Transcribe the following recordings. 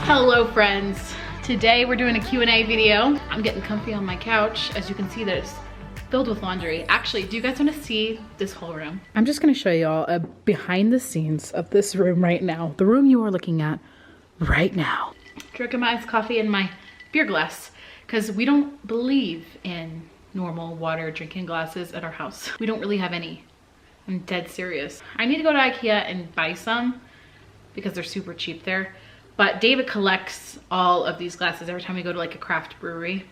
Hello friends, today we're doing a Q&A video. I'm getting comfy on my couch. As you can see, that it's filled with laundry. Actually, do you guys want to see this whole room? I'm just going to show y'all a behind the scenes of this room right now. The room you are looking at right now. Drinking my iced coffee in my beer glass because we don't believe in normal water drinking glasses at our house. We don't really have any. I'm dead serious. I need to go to IKEA and buy some because they're super cheap there. But David collects all of these glasses every time we go to like a craft brewery.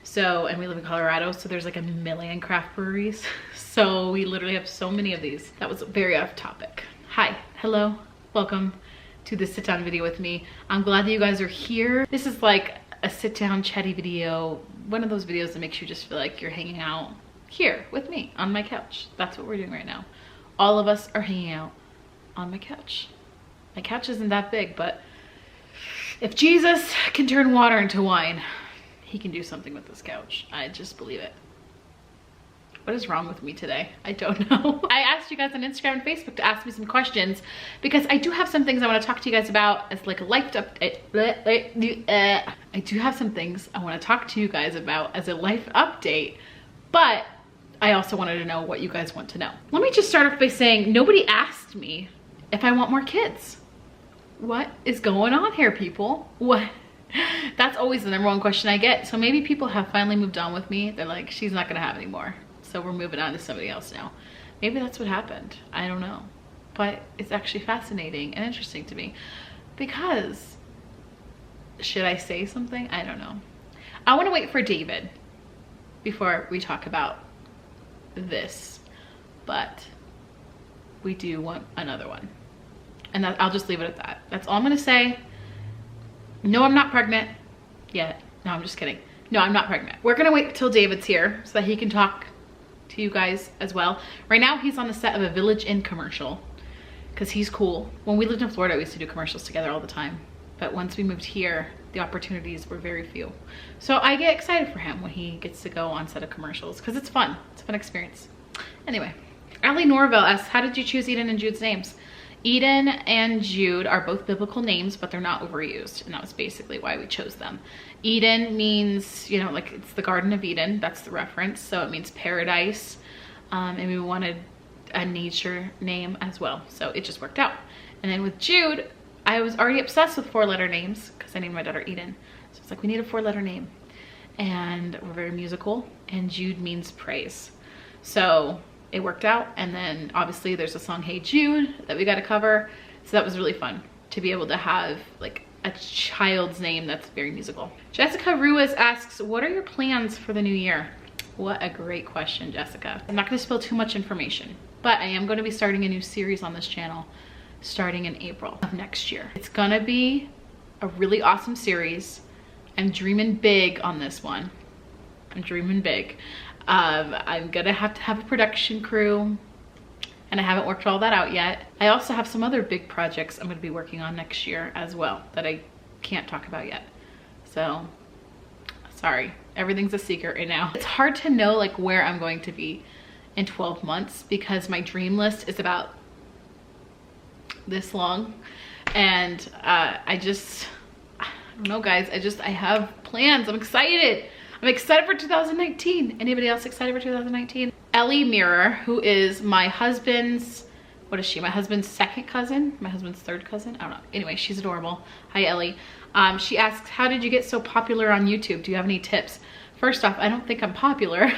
So, and we live in Colorado, so there's like a million craft breweries. So we literally have so many of these. That was very off topic. Hi, hello, welcome to this sit down video with me. I'm glad that you guys are here. This is like a sit down chatty video. One of those videos that makes you just feel like you're hanging out here with me on my couch. That's what we're doing right now. All of us are hanging out on my couch. My couch isn't that big, but if Jesus can turn water into wine, he can do something with this couch. I just believe it. What is wrong with me today? I don't know. I asked you guys on Instagram and Facebook to ask me some questions because I do have some things I want to talk to you guys about as like a life update. I do have some things I want to talk to you guys about as a life update, but I also wanted to know what you guys want to know. Let me just start off by saying nobody asked me if I want more kids. What is going on here, people? What? That's always the number one question I get. So maybe people have finally moved on with me. They're like, she's not gonna have any more. So we're moving on to somebody else now. Maybe that's what happened. I don't know. But it's actually fascinating and interesting to me because, should I say something? I don't know. I wanna wait for David before we talk about this, but we do want another one. And I'll just leave it at that. That's all I'm gonna say. No, I'm not pregnant yet. No, I'm just kidding. No, I'm not pregnant. We're gonna wait till David's here so that he can talk to you guys as well. Right now, he's on the set of a Village Inn commercial because he's cool. When we lived in Florida, we used to do commercials together all the time. But once we moved here, the opportunities were very few. So I get excited for him when he gets to go on set of commercials because it's fun. It's a fun experience. Anyway, Allie Norville asks, how did you choose Eden and Jude's names? Eden and Jude are both biblical names, but they're not overused. And that was basically why we chose them. Eden means, you know, like it's the Garden of Eden. That's the reference. So it means paradise. And we wanted a nature name as well. So it just worked out. And then with Jude, I was already obsessed with 4-letter names because I named my daughter Eden. So it's like, we need a 4-letter name. And we're very musical. And Jude means praise. So it worked out. And then obviously there's a song, Hey Jude, that we got to cover. So that was really fun to be able to have like a child's name that's very musical. Jessica Ruiz asks, what are your plans for the new year? What a great question, Jessica. I'm not going to spill too much information, but I am going to be starting a new series on this channel starting in April of next year. It's going to be a really awesome series. I'm dreaming big on this one. I'm dreaming big. I'm gonna have to have a production crew and I haven't worked all that out yet. I also have some other big projects I'm gonna be working on next year as well that I can't talk about yet. So, sorry, everything's a secret right now. It's hard to know like where I'm going to be in 12 months because my dream list is about this long. And I don't know guys, I have plans, I'm excited. I'm excited for 2019. Anybody else excited for 2019? Ellie Mirror, who is my husband's, what is she? My husband's second cousin? My husband's third cousin? I don't know. Anyway, she's adorable. Hi, Ellie. She asks, how did you get so popular on YouTube? Do you have any tips? First off, I don't think I'm popular,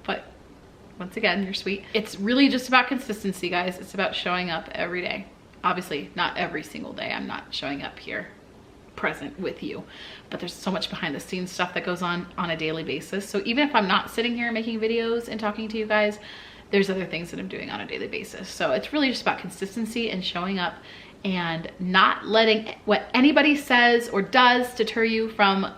but once again, you're sweet. It's really just about consistency, guys. It's about showing up every day. Obviously, not every single day. I'm not showing up here present with you, but there's so much behind the scenes stuff that goes on a daily basis. So even if I'm not sitting here making videos and talking to you guys, there's other things that I'm doing on a daily basis. So it's really just about consistency and showing up and not letting what anybody says or does deter you from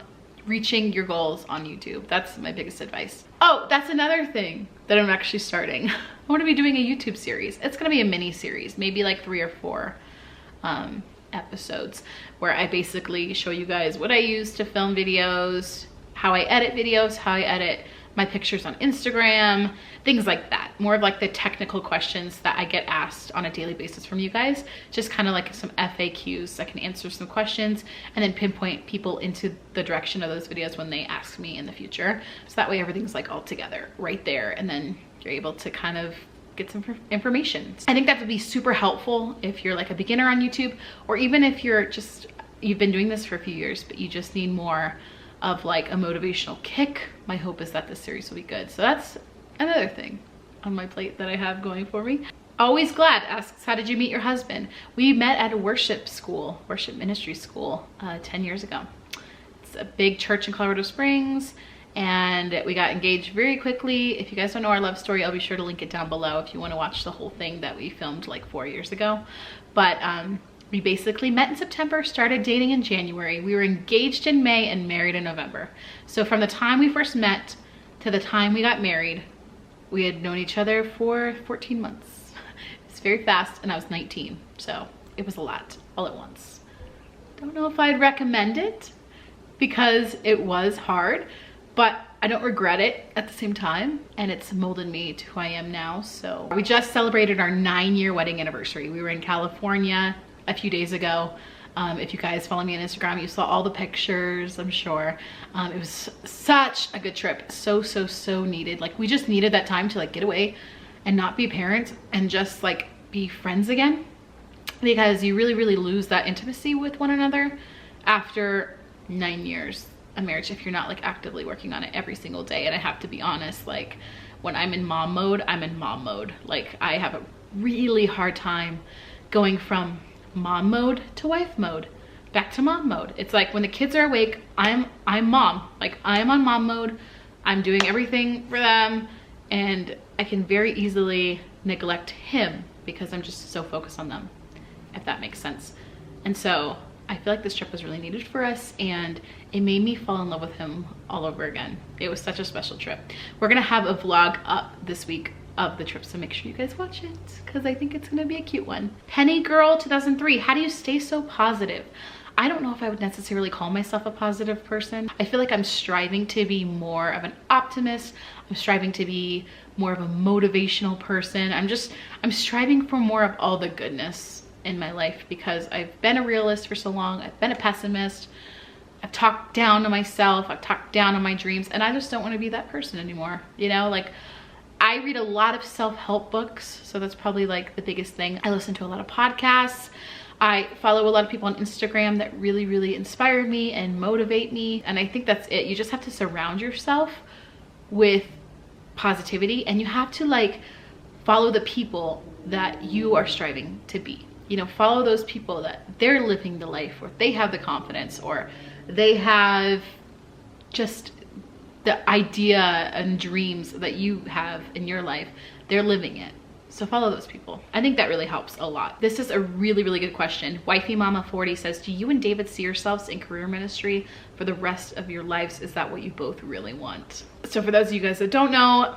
reaching your goals on YouTube. That's my biggest advice. Oh, that's another thing that I'm actually starting. I want to be doing a YouTube series. It's going to be a mini series, maybe like 3 or 4 episodes where I basically show you guys what I use to film videos, how I edit videos, how I edit my pictures on Instagram, things like that. More of like the technical questions that I get asked on a daily basis from you guys. Just kind of like some FAQs. I can answer some questions and then pinpoint people into the direction of those videos when they ask me in the future. So that way everything's like all together right there. And then you're able to kind of get some information. I think that would be super helpful if you're like a beginner on YouTube, or even if you've been doing this for a few years, but you just need more of like a motivational kick. My hope is that this series will be good. So that's another thing on my plate that I have going for me. Always Glad asks, how did you meet your husband? We met at a worship ministry school 10 years ago. It's a big church in Colorado Springs, and we got engaged very quickly. If you guys don't know our love story, I'll be sure to link it down below if you want to watch the whole thing that we filmed like 4 years ago. But we basically met in September, started dating in January. We were engaged in May and married in November. So from the time we first met to the time we got married, we had known each other for 14 months. It's very fast, and I was 19. So it was a lot all at once. Don't know if I'd recommend it because it was hard, but I don't regret it at the same time, and it's molded me to who I am now. So we just celebrated our 9-year wedding anniversary. We were in California a few days ago. If you guys follow me on Instagram, you saw all the pictures, I'm sure. It was such a good trip. So needed. Like, we just needed that time to like get away and not be parents and just like be friends again, because you really lose that intimacy with one another after 9 years of marriage if you're not like actively working on it every single day. And I have to be honest, like when I'm in mom mode, I'm in mom mode. Like, I have a really hard time going from mom mode to wife mode back to mom mode. It's like when the kids are awake, I'm mom. Like, I'm on mom mode. I'm doing everything for them, and I can very easily neglect him because I'm just so focused on them, if that makes sense. And so I feel like this trip was really needed for us, and it made me fall in love with him all over again. It was such a special trip. We're gonna have a vlog up this week of the trip, so make sure you guys watch it because I think it's gonna be a cute one. Penny Girl 2003, how do you stay so positive? I don't know if I would necessarily call myself a positive person. I feel like I'm striving to be more of an optimist. I'm striving to be more of a motivational person. I'm striving for more of all the goodness in my life because I've been a realist for so long. I've been a pessimist. I've talked down to myself. I've talked down on my dreams, and I just don't want to be that person anymore. You know, like, I read a lot of self-help books, so that's probably like the biggest thing. I listen to a lot of podcasts. I follow a lot of people on Instagram that really inspire me and motivate me, and I think that's it. You just have to surround yourself with positivity, and you have to like follow the people that you are striving to be. You know, follow those people that they're living the life, or they have the confidence, or they have just the idea and dreams that you have in your life. They're living it. So follow those people. I think that really helps a lot. This is a really good question. Wifey Mama 40 says, do you and David see yourselves in career ministry for the rest of your lives? Is that what you both really want? So for those of you guys that don't know,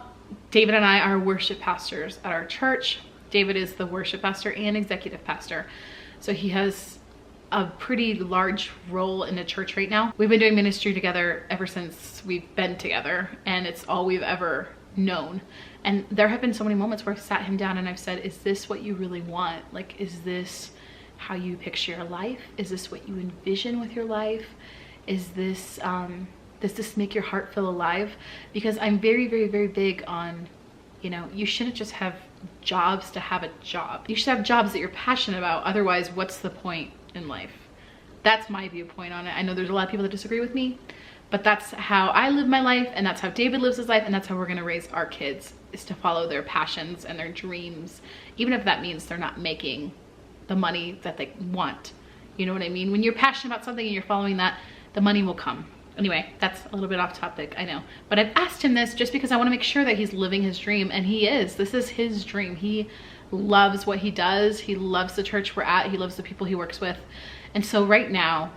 David and I are worship pastors at our church. David is the worship pastor and executive pastor. So he has a pretty large role in the church right now. We've been doing ministry together ever since we've been together, and it's all we've ever known. And there have been so many moments where I've sat him down and I've said, is this what you really want? Like, is this how you picture your life? Is this what you envision with your life? Is this, does this make your heart feel alive? Because I'm very big on, you know, you shouldn't just have jobs to have a job. You should have jobs that you're passionate about. Otherwise, what's the point in life? That's my viewpoint on it. I know there's a lot of people that disagree with me, but that's how I live my life, and that's how David lives his life, and that's how we're gonna raise our kids, is to follow their passions and their dreams, even if that means they're not making the money that they want. You know what I mean? When you're passionate about something and you're following that, the money will come. Anyway, that's a little bit off topic, I know. But I've asked him this just because I wanna make sure that he's living his dream, and he is. This is his dream. He loves what he does. He loves the church we're at. He loves the people he works with. And so right now,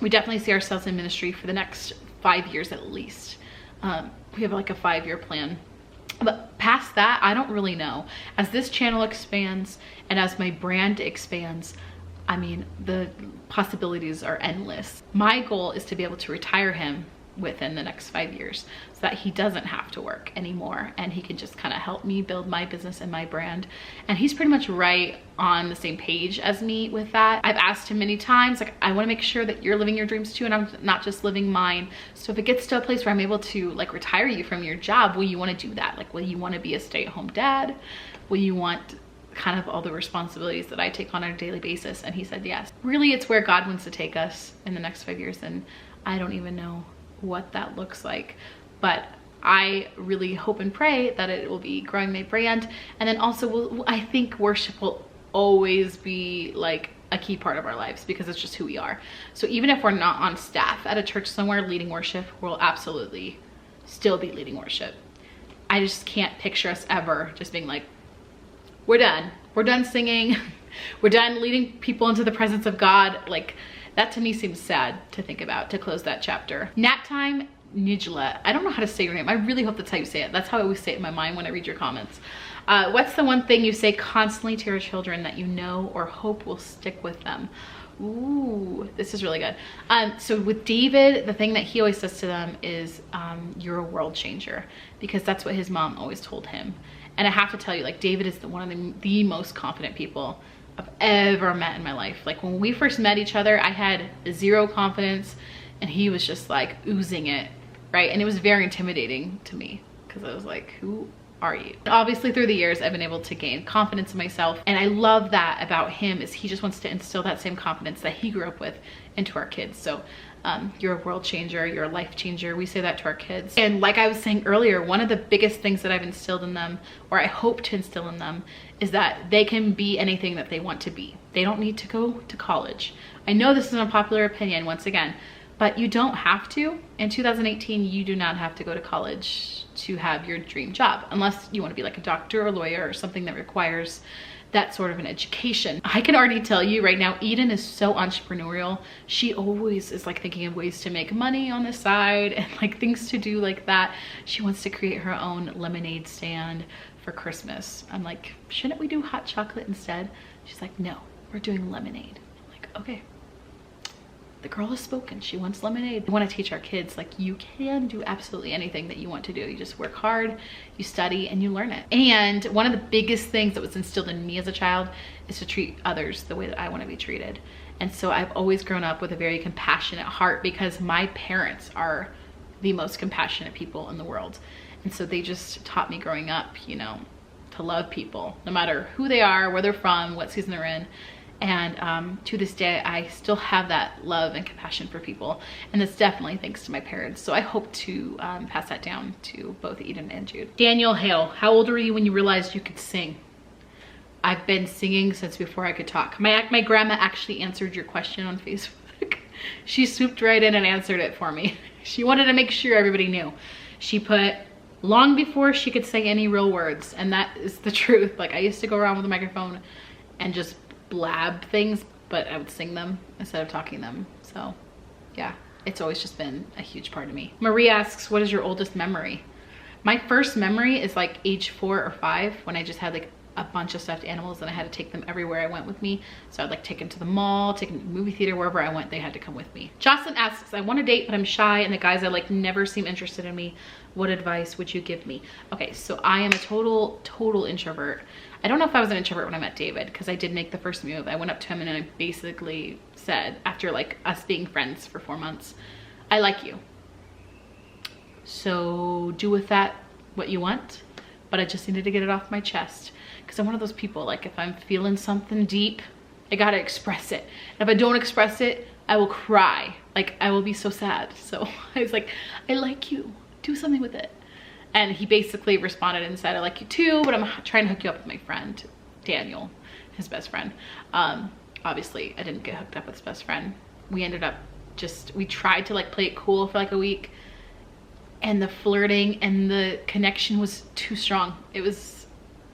we definitely see ourselves in ministry for the next 5 years at least. We have like a 5-year plan. But past that, I don't really know. As this channel expands and as my brand expands, I mean, the possibilities are endless. My goal is to be able to retire him within the next 5 years, so that he doesn't have to work anymore and he can just kind of help me build my business and my brand. And he's pretty much right on the same page as me with that. I've asked him many times, like, I want to make sure that you're living your dreams too and I'm not just living mine. So if it gets to a place where I'm able to like retire you from your job, will you want to do that? Like, will you want to be a stay-at-home dad? Will you want kind of all the responsibilities that I take on a daily basis? And he said yes. Really, it's where God wants to take us in the next 5 years, and I don't even know what that looks like, but I really hope and pray that it will be growing my brand. And then also I think worship will always be like a key part of our lives because it's just who we are. So even if we're not on staff at a church somewhere leading worship, we'll absolutely still be leading worship. I just can't picture us ever just being like, we're done singing, we're done leading people into the presence of God. Like, that to me seems sad to think about, to close that chapter. Nap time, Nijla. I don't know how to say your name. I really hope that's how you say it. That's how I always say it in my mind when I read your comments. What's the one thing you say constantly to your children that you know or hope will stick with them? Ooh, this is really good. So with David, the thing that he always says to them is, you're a world changer, because that's what his mom always told him. And I have to tell you, like, David is one of the most confident people I've ever met in my life. Like, when we first met each other, I had zero confidence and he was just like oozing it, right? And it was very intimidating to me because I was like, who are you? Obviously through the years I've been able to gain confidence in myself, and I love that about him is he just wants to instill that same confidence that he grew up with into our kids. So you're a world changer, you're a life changer. We say that to our kids. And like I was saying earlier, one of the biggest things that I've instilled in them, or I hope to instill in them, is that they can be anything that they want to be. They don't need to go to college. I know this is an unpopular opinion once again, but you don't have to. In 2018, you do not have to go to college to have your dream job, unless you want to be like a doctor or a lawyer or something that requires that sort of an education. I can already tell you right now, Eden is so entrepreneurial. She always is like thinking of ways to make money on the side and like things to do like that. She wants to create her own lemonade stand for Christmas. I'm like, shouldn't we do hot chocolate instead? She's like, no, we're doing lemonade. I'm like, okay. The girl has spoken. She wants lemonade. We want to teach our kids, like, you can do absolutely anything that you want to do. You just work hard, you study, and you learn it. And one of the biggest things that was instilled in me as a child is to treat others the way that I want to be treated. And so I've always grown up with a very compassionate heart because my parents are the most compassionate people in the world. And so they just taught me growing up, you know, to love people, no matter who they are, where they're from, what season they're in. And to this day, I still have that love and compassion for people. And that's definitely thanks to my parents. So I hope to pass that down to both Eden and Jude. Daniel Hale, how old were you when you realized you could sing? I've been singing since before I could talk. My grandma actually answered your question on Facebook. She swooped right in and answered it for me. She wanted to make sure everybody knew. She put, long before she could say any real words. And that is the truth. Like, I used to go around with a microphone and just blab things, but I would sing them instead of talking them. So yeah, it's always just been a huge part of me. Marie asks, what is your oldest memory? My first memory is like age 4 or 5, when I just had like a bunch of stuffed animals and I had to take them everywhere I went with me. So I'd like take them to the mall, take them to the movie theater, wherever I went, they had to come with me. Jocelyn asks, I want to date, but I'm shy and the guys I like never seem interested in me. What advice would you give me? Okay, so I am a total introvert. I don't know if I was an introvert when I met David, because I did make the first move. I went up to him and I basically said, after like us being friends for 4 months, I like you. So do with that what you want, but I just needed to get it off my chest. Because I'm one of those people, like if I'm feeling something deep, I gotta express it. And if I don't express it, I will cry. Like, I will be so sad. So I was like, I like you, do something with it. And he basically responded and said, I like you too, but I'm trying to hook you up with my friend, Daniel, his best friend. Obviously, I didn't get hooked up with his best friend. We ended up we tried to like play it cool for like a week. And the flirting and the connection was too strong. It was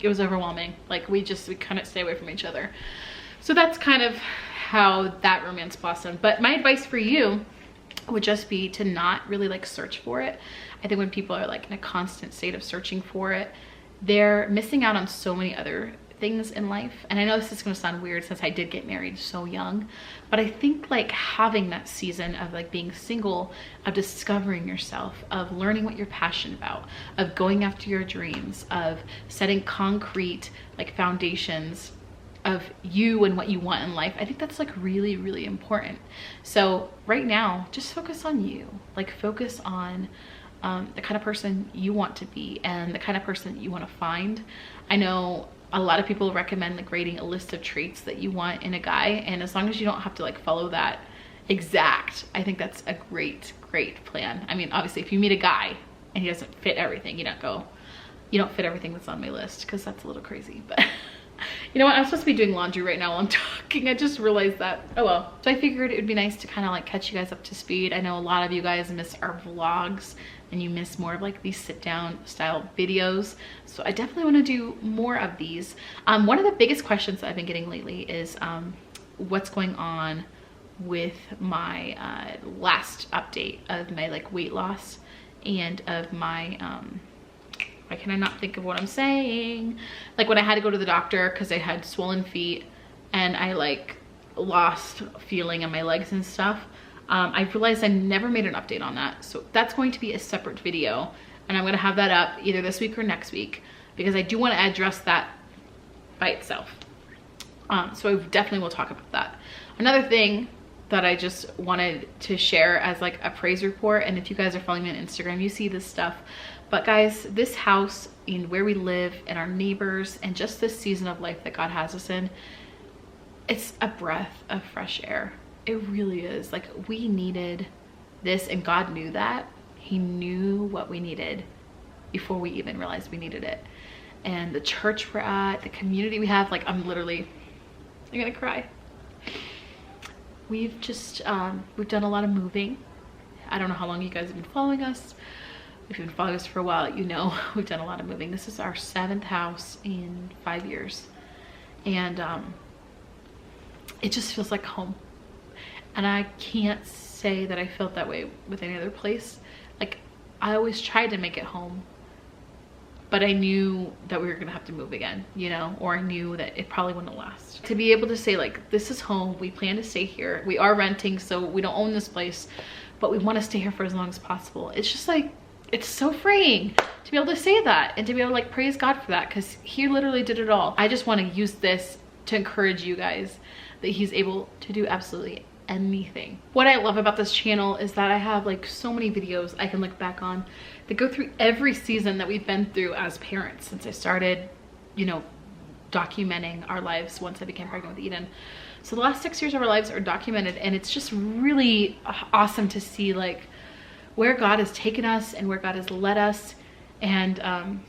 overwhelming. Like we couldn't stay away from each other. So that's kind of how that romance blossomed. But my advice for you would just be to not really like search for it. I think when people are like in a constant state of searching for it, they're missing out on so many other things in life. And I know this is gonna sound weird since I did get married so young, but I think like having that season of like being single, of discovering yourself, of learning what you're passionate about, of going after your dreams, of setting concrete like foundations of you and what you want in life, I think that's like really, really important. So right now, just focus on you. Like focus on the kind of person you want to be and the kind of person you want to find. I know a lot of people recommend like creating a list of traits that you want in a guy, and as long as you don't have to like follow that exact, I think that's a great plan. I mean, obviously if you meet a guy and he doesn't fit everything, you don't fit everything that's on my list, because that's a little crazy. But you know what, I'm supposed to be doing laundry right now while I'm talking. I just realized that. Oh well. So I figured it would be nice to kind of like catch you guys up to speed. I know a lot of you guys miss our vlogs and you miss more of like these sit down style videos. So I definitely want to do more of these. One of the biggest questions that I've been getting lately is what's going on with my last update of my like weight loss and of my why can I not think of what I'm saying? Like when I had to go to the doctor because I had swollen feet and I like lost feeling in my legs and stuff. I realized I never made an update on that. So that's going to be a separate video, and I'm gonna have that up either this week or next week because I do want to address that by itself. So I definitely will talk about that. Another thing that I just wanted to share as like a praise report, and if you guys are following me on Instagram, you see this stuff. But guys, this house and where we live and our neighbors and just this season of life that God has us in, it's a breath of fresh air. It really is. Like we needed this, and God knew that. He knew what we needed before we even realized we needed it. And the church we're at, the community we have, like I'm gonna cry. We've just, we've done a lot of moving. I don't know how long you guys have been following us. If you've been following us for a while, you know we've done a lot of moving. This is our 7th house in 5 years. And it just feels like home. And I can't say that I felt that way with any other place. Like I always tried to make it home, but I knew that we were gonna have to move again, you know, or I knew that it probably wouldn't last. To be able to say like, this is home, we plan to stay here. We are renting, so we don't own this place, but we wanna stay here for as long as possible. It's just like, it's so freeing to be able to say that and to be able to like praise God for that, because he literally did it all. I just wanna use this to encourage you guys that he's able to do absolutely anything. What I love about this channel is that I have like so many videos I can look back on that go through every season that we've been through as parents since I started, you know, documenting our lives once I became pregnant with Eden. So the last 6 years of our lives are documented, and it's just really awesome to see like where God has taken us and where God has led us, and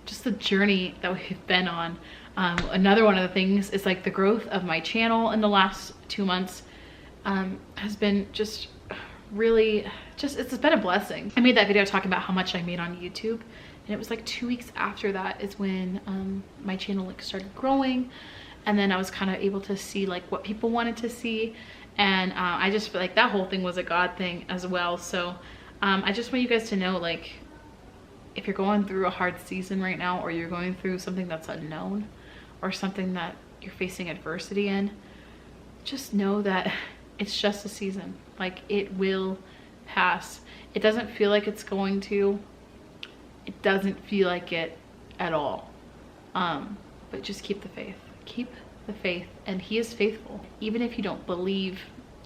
just the journey that we've been on. Another one of the things is like the growth of my channel in the last 2 months has been just really, it's been a blessing. I made that video talking about how much I made on YouTube, and it was like 2 weeks after that is when my channel like started growing, and then I was kind of able to see like what people wanted to see, and I just feel like that whole thing was a God thing as well. So I just want you guys to know, like, if you're going through a hard season right now, or you're going through something that's unknown, or something that you're facing adversity in, just know that it's just a season. Like it will pass. It doesn't feel like it's going to. It doesn't feel like it at all. But just keep the faith. Keep the faith, and he is faithful. Even if you don't believe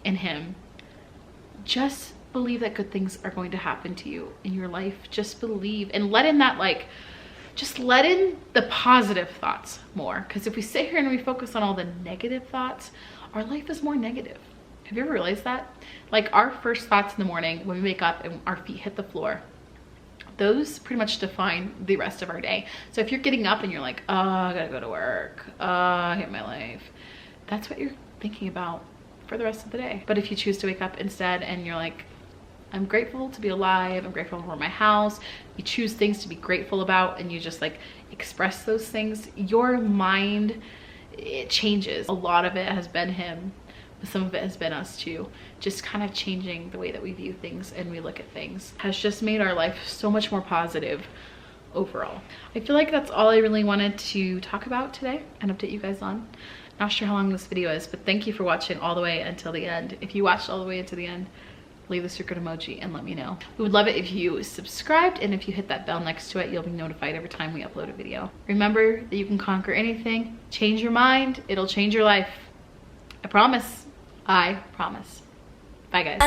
in him, just believe that good things are going to happen to you in your life. Just believe, and let in that, like, just let in the positive thoughts more. Because if we sit here and we focus on all the negative thoughts, our life is more negative. Have you ever realized that? Like our first thoughts in the morning when we wake up and our feet hit the floor, those pretty much define the rest of our day. So if you're getting up and you're like, oh, I gotta go to work, oh, I hate my life, that's what you're thinking about for the rest of the day. But if you choose to wake up instead and you're like, I'm grateful to be alive, I'm grateful for my house, you choose things to be grateful about, and you just like express those things, your mind, it changes. A lot of it has been him, but some of it has been us too. Just kind of changing the way that we view things and we look at things has just made our life so much more positive overall. I feel like that's all I really wanted to talk about today and update you guys on. Not sure how long this video is, but thank you for watching all the way until the end. If you watched all the way into the end, leave the secret emoji and let me know. We would love it if you subscribed, and if you hit that bell next to it, you'll be notified every time we upload a video. Remember that you can conquer anything. Change your mind, it'll change your life. I promise. I promise. Bye guys.